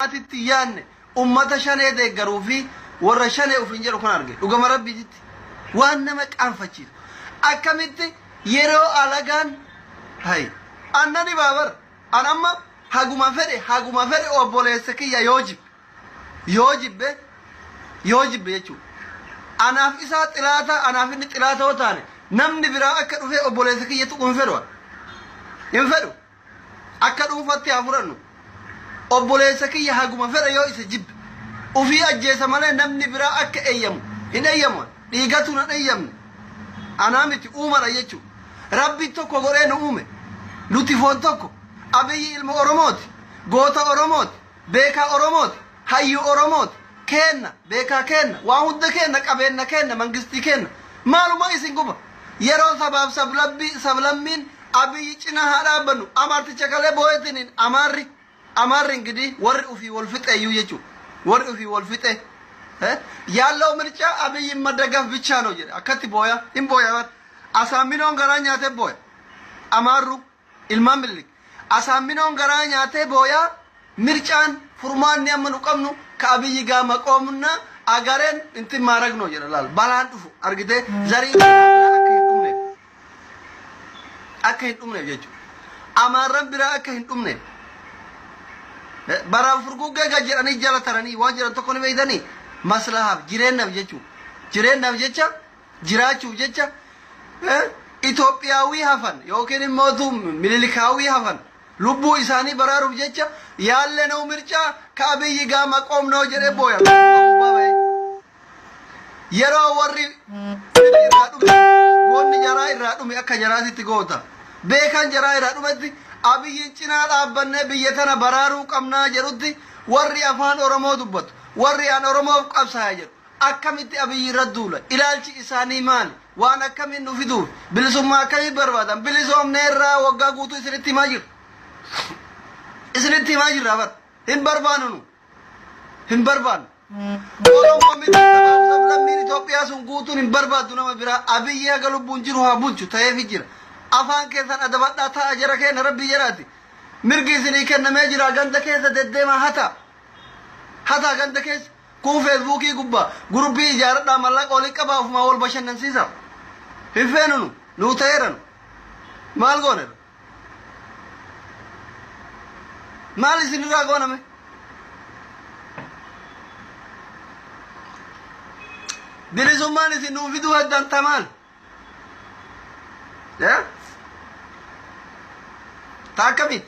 اتيان أمة شنة دعارو في ورا شنة وفنجر كون أرجع وجمرة بيجت وأنا ما كان فشيل أكملت يرو ألاغان هاي أنا نبابر أنا ما هاجوما فري أو بوليسكي يا يوجب بيجو أنا في ساعة ثلاثة أنا في ثلاثة وثاني نمني برا أكرو في أو بوليسكي يتوقون فروا ينفروا أكرو فتي أفرانو obboleessaki haguma fedha yoo isa jibbe ufii ajjeesa malee namni biraa akka eeyyamu hin eeyyamu dhiigatu na eeyyamne anaa miti uumara jechuudha rabbi tokko godhee nu uume nuti foon tokko abiyyi ilma oromooti goota oromooti beekaa oromooti hayyu oromooti kenna beekaa kenna waa hunda kenna qabeenna kenna mangistii kenna maaluma isin guba yeroo sabaaf sablammiin abiyyi cina haa dhaabbannu amarticha kalee boo'etiniin أمر إنجدي ورء في والفتة يوجو ورء في والفتة ها يالله مرجع أبي يمدرجف بيشانو جري أكتي بويا إم بويا أسامينون غراني أتى بويا أمارو المملك أسامينون غراني أتى بويا مرجعان فرمان نيم منوكمنو كأبي يجا مقامنا أجرين أنت مارغنو جري لال بالان تفو أرجده زري أكيد أمني يجو أمارن برا أكيد أمني bara furguga gajerani jala tarani wajira to kono meydani maslaha jireennaaf jecha jiraachu jecha Itoophiyaawii hafan yookiin immoo mililikaawii hafan lubbuu isaanii baraaruuf jecha yaalle noo mircaa kaabiyyi gaama qoomnoo jedhe booya yeroo warri irraa dhume goonni jaraa irraa dhume akka jaraasitti goota beekan jaraa irraa dhumetti abiyyin cinaa dhaabbanne biyya tana baraaruu qabnaa jedhutti warri afaan oromoo dubbatu warri aan oromoof qabsaa'aa jedhu akkamitti abiyyi irra duula ilaalchi isaanii maali waan akkamiin nu fiduuf bilisummaa akkamii barbaadan bilisoomne irraa waggaa guutuu isinitti himaa jirra bar hin barbaannu oromoo miti sablammiin Itoophiyaa sun guutuun hin barbaaddu nama biraa abiyyi haga lubbuun jiru haa bulchu ta'eefi jira afaan keessan adabadhaa ta'a jara keenya rabbi jiraati mirgi isinii kennamee jira ganda keessa deddeemaa hata ganda keessa kun feesbuukii gubbaa gurupii ijaaradhaa mallaqa olii qabaa ofumaa wal bashannansiisa hin feenunu nuu ta'eeranu maal goonera maal isinirraa gooname bilisummaan isin nuu fiduu heddan tamaal ya takamit